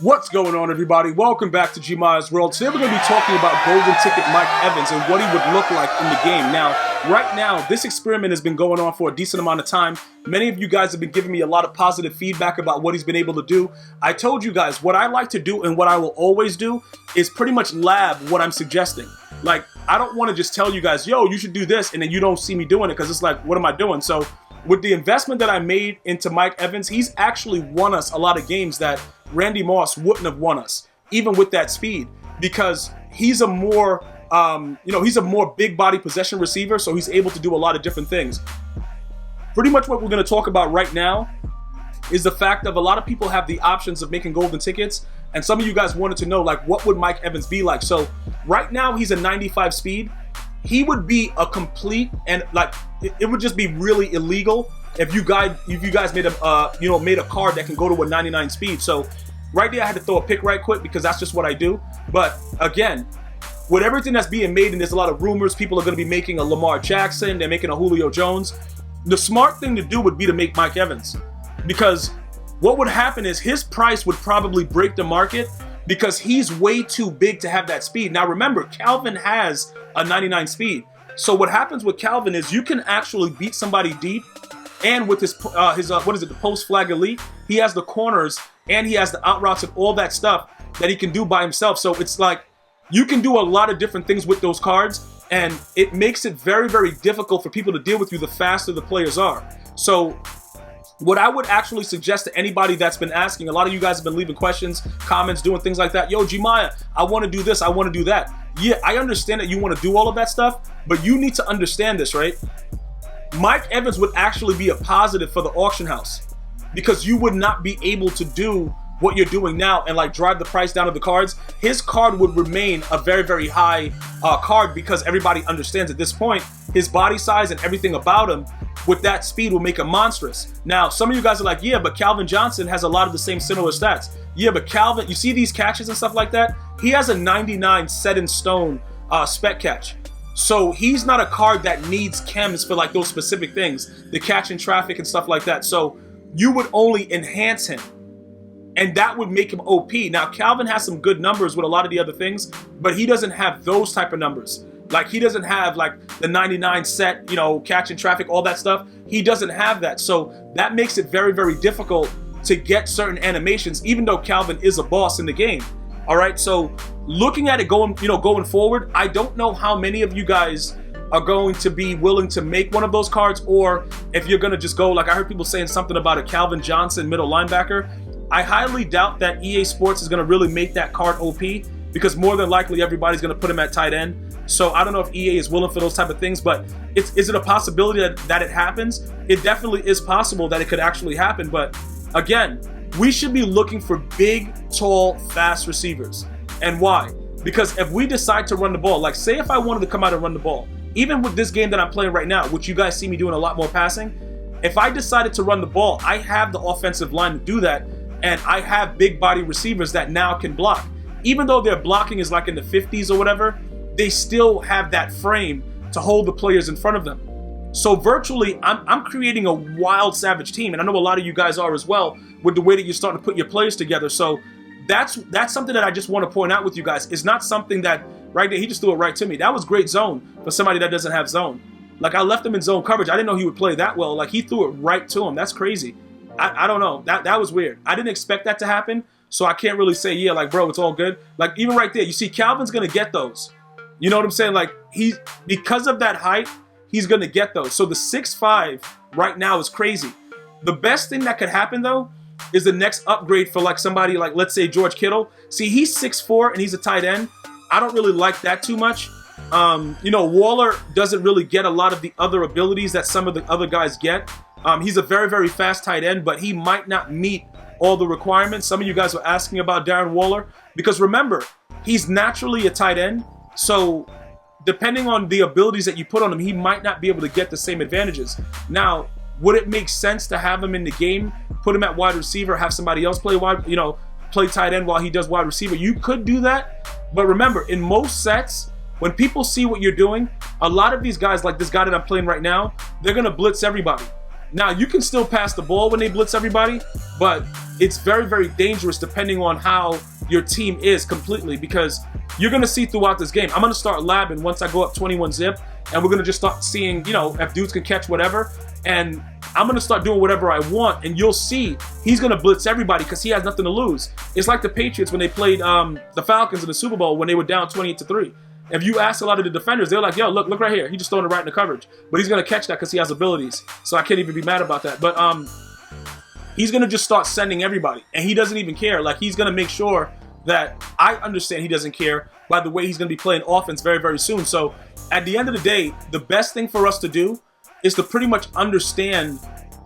What's going on, everybody? Welcome back to GmiasWorld. Today we're going to be talking about Golden Ticket Mike Evans and what he would look like in the game. Now, right now, this experiment has been going on for a decent amount of time. Many of you guys have been giving me a lot of positive feedback about what he's been able to do. I told you guys what I like to do and what I will always do is pretty much lab what I'm suggesting. Like, I don't want to just tell you guys, yo, you should do this, and then you don't see me doing it because it's like, what am I doing? So with the investment that I made into Mike Evans, he's actually won us a lot of games that Randy Moss wouldn't have won us, even with that speed, because he's a more, he's a more big body possession receiver, so he's able to do a lot of different things. Pretty much what we're going to talk about right now is the fact of a lot of people have the options of making golden tickets, and some of you guys wanted to know, like, what would Mike Evans be like? So right now he's a 95 speed. He would be a complete, and like it would just be really illegal if you guys made a made a card that can go to a 99 speed. So right there I had to throw a pick right quick because that's just what I do. But again, with everything that's being made, and there's a lot of rumors, people are going to be making a Lamar Jackson, they're making a Julio Jones. The smart thing to do would be to make Mike Evans, because what would happen is his price would probably break the market because he's way too big to have that speed. Now remember, Calvin has a 99 speed. So what happens with Calvin is you can actually beat somebody deep, and with his the post flag elite, he has the corners and he has the out routes and all that stuff that he can do by himself. So it's like you can do a lot of different things with those cards, and it makes it very, very difficult for people to deal with you the faster the players are. So what I would actually suggest to anybody that's been asking, a lot of you guys have been leaving questions, comments, doing things like that. Yo, Gmia, I want to do this, I want to do that. Yeah, I understand that you want to do all of that stuff, but you need to understand this, right? Mike Evans would actually be a positive for the auction house, because you would not be able to do what you're doing now and like drive the price down of the cards. His card would remain a very, very high card because everybody understands at this point his body size and everything about him with that speed will make him monstrous. Now, some of you guys are like, yeah, but Calvin Johnson has a lot of the same similar stats. Yeah, but Calvin, you see these catches and stuff like that? He has a 99 set in stone spec catch. So he's not a card that needs chems for like those specific things, the catch in traffic and stuff like that. So you would only enhance him, and that would make him OP. Now, Calvin has some good numbers with a lot of the other things, but he doesn't have those type of numbers. Like, he doesn't have like the 99 set, catch in traffic, all that stuff. He doesn't have that. So that makes it very, very difficult to get certain animations, even though Calvin is a boss in the game. All right. So looking at it going forward, I don't know how many of you guys are going to be willing to make one of those cards, or if you're going to just go, like I heard people saying something about a Calvin Johnson middle linebacker. I highly doubt that EA Sports is going to really make that card OP, because more than likely everybody's going to put him at tight end. So I don't know if EA is willing for those type of things, but is it a possibility that it happens? It definitely is possible that it could actually happen. But again, we should be looking for big, tall, fast receivers. And why? Because if we decide to run the ball, like say if I wanted to come out and run the ball, even with this game that I'm playing right now, which you guys see me doing a lot more passing, if I decided to run the ball, I have the offensive line to do that, and I have big body receivers that now can block. Even though their blocking is like in the 50s or whatever, they still have that frame to hold the players in front of them. So virtually, I'm creating a wild, savage team, and I know a lot of you guys are as well with the way that you're starting to put your players together. So that's something that I just want to point out with you guys. It's not something that right there, he just threw it right to me. That was great zone for somebody that doesn't have zone. Like, I left him in zone coverage. I didn't know he would play that well. Like, he threw it right to him. That's crazy. I don't know. That was weird. I didn't expect that to happen, so I can't really say, yeah, like, bro, it's all good. Like, even right there, you see Calvin's going to get those. You know what I'm saying? Like, because of that height, he's going to get those. So the 6'5" right now is crazy. The best thing that could happen, though, is the next upgrade for, like, somebody like, let's say, George Kittle. See, he's 6'4", and he's a tight end. I don't really like that too much. Waller doesn't really get a lot of the other abilities that some of the other guys get. He's a very, very fast tight end, but he might not meet all the requirements. Some of you guys were asking about Darren Waller, because remember, he's naturally a tight end. So depending on the abilities that you put on him, he might not be able to get the same advantages. Now, would it make sense to have him in the game, put him at wide receiver, have somebody else play play tight end while he does wide receiver? You could do that, but remember, in most sets, when people see what you're doing, a lot of these guys, like this guy that I'm playing right now, they're gonna blitz everybody. Now, you can still pass the ball when they blitz everybody, but it's very, very dangerous depending on how your team is completely, because you're going to see throughout this game. I'm going to start labbing once I go up 21 zip, and we're going to just start seeing, you know, if dudes can catch whatever, and I'm going to start doing whatever I want, and you'll see he's going to blitz everybody because he has nothing to lose. It's like the Patriots when they played the Falcons in the Super Bowl when they were down 28-3. If you ask a lot of the defenders, they're like, yo, look right here. He just throwing it right in the coverage. But he's going to catch that because he has abilities. So I can't even be mad about that. But he's going to just start sending everybody. And he doesn't even care. Like, he's going to make sure that I understand he doesn't care by the way he's going to be playing offense very, very soon. So at the end of the day, the best thing for us to do is to pretty much understand,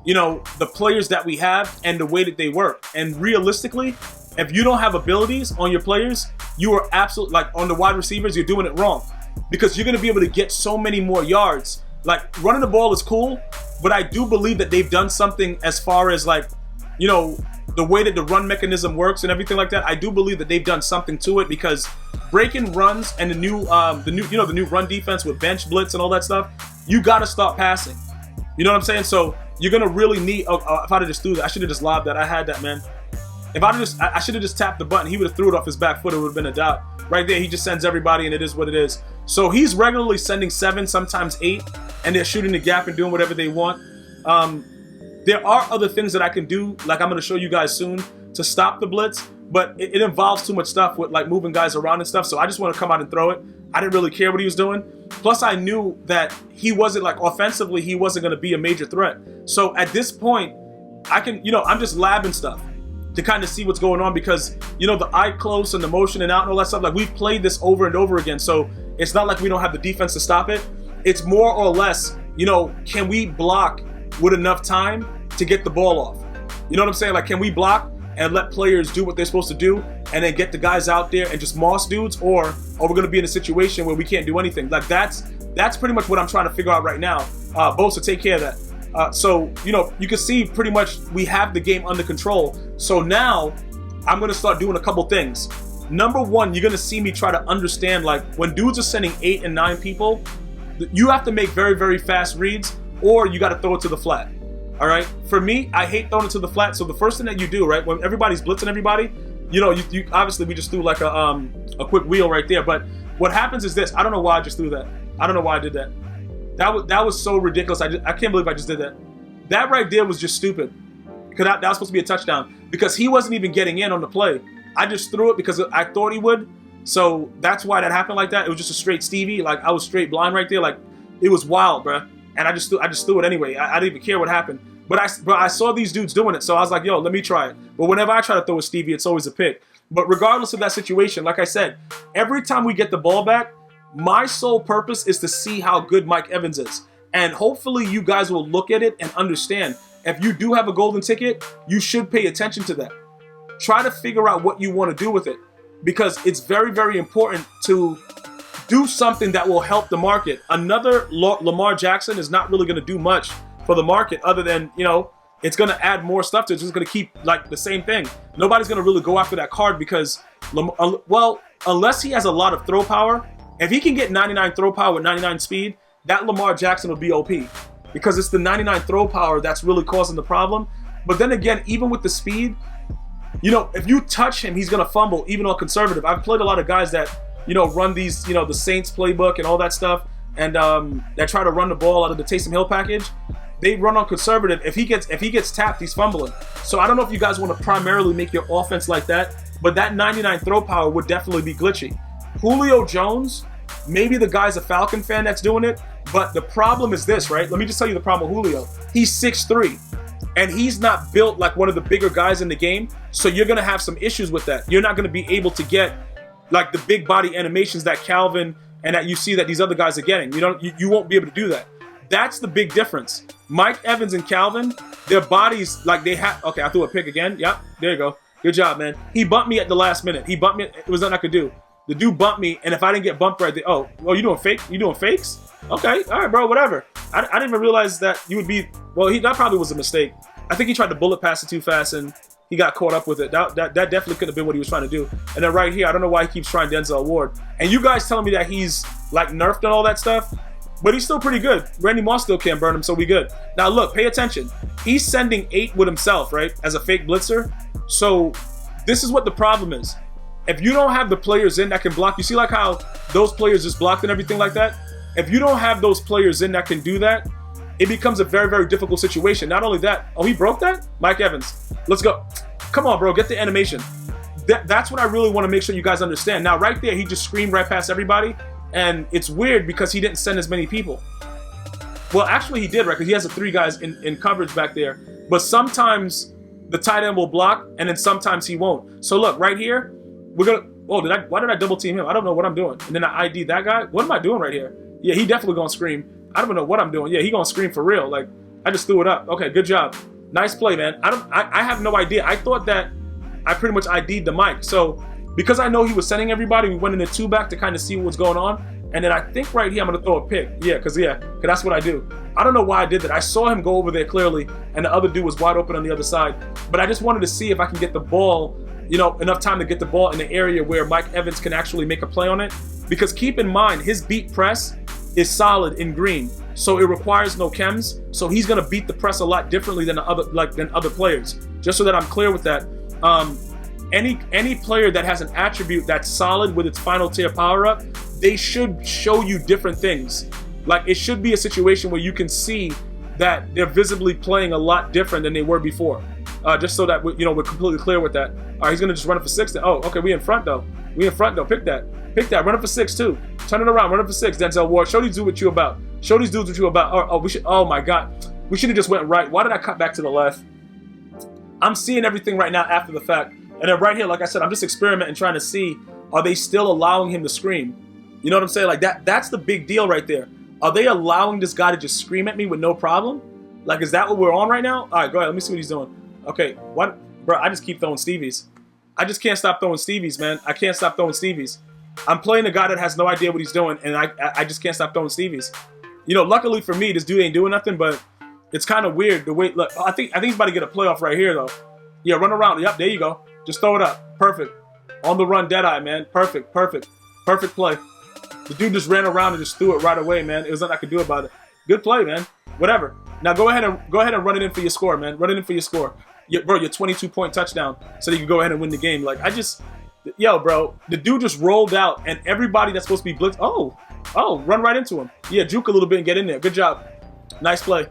you know, the players that we have and the way that they work. And realistically, if you don't have abilities on your players, you are absolutely, like on the wide receivers, you're doing it wrong, because you're going to be able to get so many more yards. Like, running the ball is cool, but I do believe that they've done something as far as, like, you know, the way that the run mechanism works and everything like that. I do believe that they've done something to it, because breaking runs and the new run defense with bench blitz and all that stuff, you got to start passing. You know what I'm saying? So you're going to really need, if I'd have just threw that, I should have just lobbed that. I had that, man. If I should have just tapped the button, he would have threw it off his back foot. It would have been a dot. Right there, he just sends everybody, and it is what it is. So he's regularly sending 7, sometimes 8, and they're shooting the gap and doing whatever they want. There are other things that I can do, like I'm going to show you guys soon, to stop the blitz, but it involves too much stuff with, like, moving guys around and stuff, so I just want to come out and throw it. I didn't really care what he was doing. Plus, I knew that he wasn't, like, offensively, he wasn't going to be a major threat. So at this point, I can, you know, I'm just labbing stuff to kind of see what's going on, because, you know, the eye close and the motion and out and all that stuff, like, we've played this over and over again, so it's not like we don't have the defense to stop it. It's more or less, you know, can we block with enough time to get the ball off? You know what I'm saying? Like, can we block and let players do what they're supposed to do and then get the guys out there and just moss dudes, or are we going to be in a situation where we can't do anything? Like, that's pretty much what I'm trying to figure out right now. Bosa, take care of that. So, you know, you can see pretty much we have the game under control. So now I'm going to start doing a couple things. Number one, you're going to see me try to understand, like, when dudes are sending 8 and 9 people, you have to make very, very fast reads, or you got to throw it to the flat. All right. For me, I hate throwing it to the flat. So the first thing that you do, right, when everybody's blitzing everybody, you know, you obviously, we just threw like a quick wheel right there. But what happens is this. I don't know why I just threw that. I don't know why I did that. That was so ridiculous. I can't believe I just did that. That right there was just stupid. Because that was supposed to be a touchdown. Because he wasn't even getting in on the play. I just threw it because I thought he would. So that's why that happened like that. It was just a straight Stevie. Like, I was straight blind right there. Like, it was wild, bruh. And I just threw it anyway. I didn't even care what happened. But I saw these dudes doing it. So I was like, yo, let me try it. But whenever I try to throw a Stevie, it's always a pick. But regardless of that situation, like I said, every time we get the ball back, my sole purpose is to see how good Mike Evans is. And hopefully you guys will look at it and understand. If you do have a golden ticket, you should pay attention to that. Try to figure out what you want to do with it, because it's very, very important to do something that will help the market. Another Lamar Jackson is not really going to do much for the market other than, you know, it's going to add more stuff to it. It's just going to keep, like, the same thing. Nobody's going to really go after that card because, well, unless he has a lot of throw power, if he can get 99 throw power with 99 speed, that Lamar Jackson will be OP, because it's the 99 throw power that's really causing the problem. But then again, even with the speed, you know, if you touch him, he's going to fumble, even on conservative. I've played a lot of guys that, you know, run these, you know, the Saints playbook and all that stuff, and that try to run the ball out of the Taysom Hill package. They run on conservative. If he gets tapped, he's fumbling. So I don't know if you guys want to primarily make your offense like that, but that 99 throw power would definitely be glitchy. Julio Jones, maybe the guy's a Falcon fan that's doing it, but the problem is this, right? Let me just tell you the problem with Julio. He's 6'3", and he's not built like one of the bigger guys in the game, so you're going to have some issues with that. You're not going to be able to get like the big body animations that Calvin and that you see that these other guys are getting. You won't be able to do that. That's the big difference. Mike Evans and Calvin, their bodies, like they have. Okay, I threw a pick again. Yep, there you go. Good job, man. He bumped me at the last minute. He bumped me. It was nothing I could do. The dude bumped me, and if I didn't get bumped right there, oh, you doing fake? You doing fakes? Okay, all right, bro, whatever. I didn't even realize that you would be. Well, that probably was a mistake. I think he tried to bullet pass it too fast, and he got caught up with it. That definitely could have been what he was trying to do. And then right here, I don't know why he keeps trying Denzel Ward. And you guys telling me that he's like nerfed and all that stuff. But he's still pretty good. Randy Moss still can't burn him, so we good. Now look, pay attention. He's sending 8 with himself, right? As a fake blitzer. So this is what the problem is. If you don't have the players in that can block, you see like how those players just blocked and everything like that? If you don't have those players in that can do that, it becomes a very, very difficult situation. Not only that, oh, he broke that? Mike Evans, let's go. Come on, bro, get the animation. That's what I really want to make sure you guys understand. Now, right there, he just screamed right past everybody, and it's weird because he didn't send as many people. Well, actually, he did, right? Because he has the 3 guys in coverage back there. But sometimes the tight end will block, and then sometimes he won't. So look, right here, we're gonna. Oh, why did I double team him? I don't know what I'm doing. And then I ID that guy. What am I doing right here? Yeah, he definitely gonna scream. I don't know what I'm doing. Yeah, he gonna scream for real. Like, I just threw it up. Okay, good job. Nice play, man. I have no idea. I thought that I pretty much ID'd the mic. So because I know he was sending everybody, we went in the 2-back to kind of see what was going on. And then I think right here I'm gonna throw a pick. Yeah, cause that's what I do. I don't know why I did that. I saw him go over there clearly, and the other dude was wide open on the other side. But I just wanted to see if I can get the ball, enough time to get the ball in the area where Mike Evans can actually make a play on it. Because keep in mind, his beat press is solid in green, so it requires no chems. So he's gonna beat the press a lot differently than other players. Just so that I'm clear with that. Any player that has an attribute that's solid with its final tier power up, they should show you different things. Like, it should be a situation where you can see that they're visibly playing a lot different than they were before. Just so that we're completely clear with that. All right, he's gonna just run it for 6. Oh, okay, we in front though. Pick that. Run it for 6 too. Turn it around. Run it for 6. Denzel Ward. Show these dudes what you about. Oh, my God. We should have just went right. Why did I cut back to the left? I'm seeing everything right now after the fact. And then right here, like I said, I'm just experimenting, trying to see, are they still allowing him to scream? You know what I'm saying? Like that's the big deal right there. Are they allowing this guy to just scream at me with no problem? Like, is that what we're on right now? All right, go ahead. Let me see what he's doing. Okay, what? Bro, I just keep throwing Stevies. I just can't stop throwing Stevies, man. I can't stop throwing Stevies. I'm playing a guy that has no idea what he's doing, and I just can't stop throwing Stevies. Luckily for me, this dude ain't doing nothing, but it's kind of weird the way. Look, I think he's about to get a playoff right here, though. Yeah, run around. Yep, there you go. Just throw it up. Perfect. On the run, dead eye, man. Perfect play. The dude just ran around and just threw it right away, man. It was nothing I could do about it. Good play, man. Whatever. Now go ahead and run it in for your score, man. Run it in for your score. Your 22-point touchdown, so that you can go ahead and win the game. Like, yo, bro, the dude just rolled out, and everybody that's supposed to be blitz. Oh, run right into him. Yeah, juke a little bit and get in there. Good job. Nice play.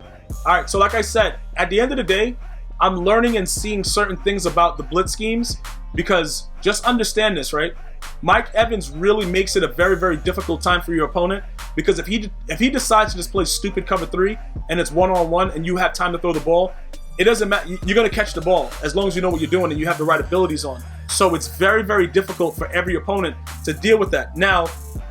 All right, so like I said, at the end of the day, I'm learning and seeing certain things about the blitz schemes, because just understand this, right? Mike Evans really makes it a very, very difficult time for your opponent, because if he decides to just play stupid cover 3 and it's one-on-one and you have time to throw the ball, it doesn't matter. You're going to catch the ball as long as you know what you're doing and you have the right abilities on. So it's very, very difficult for every opponent to deal with that. Now,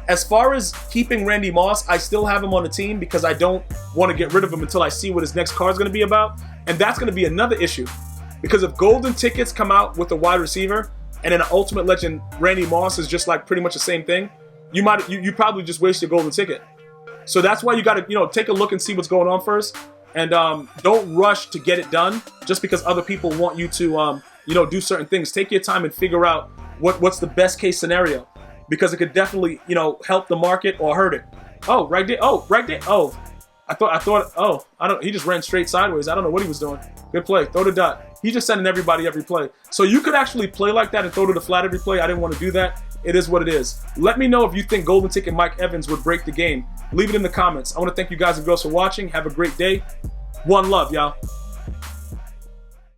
as far as keeping Randy Moss, I still have him on the team because I don't want to get rid of him until I see what his next card is going to be about. And that's going to be another issue, because if golden tickets come out with a wide receiver and then an ultimate legend Randy Moss is just like pretty much the same thing, you probably just waste your golden ticket. So that's why you got to take a look and see what's going on first. And don't rush to get it done just because other people want you to do certain things. Take your time and figure out what's the best case scenario, because it could definitely help the market or hurt it. Oh, right there. Oh, right there. Oh, I thought. Oh, I don't. He just ran straight sideways. I don't know what he was doing. Good play. Throw the dot. He's just sending everybody every play. So you could actually play like that and throw to the flat every play. I didn't want to do that. It is what it is. Let me know if you think golden ticket Mike Evans would break the game. Leave it in the comments. I want to thank you guys and girls for watching. Have a great day. One love, y'all.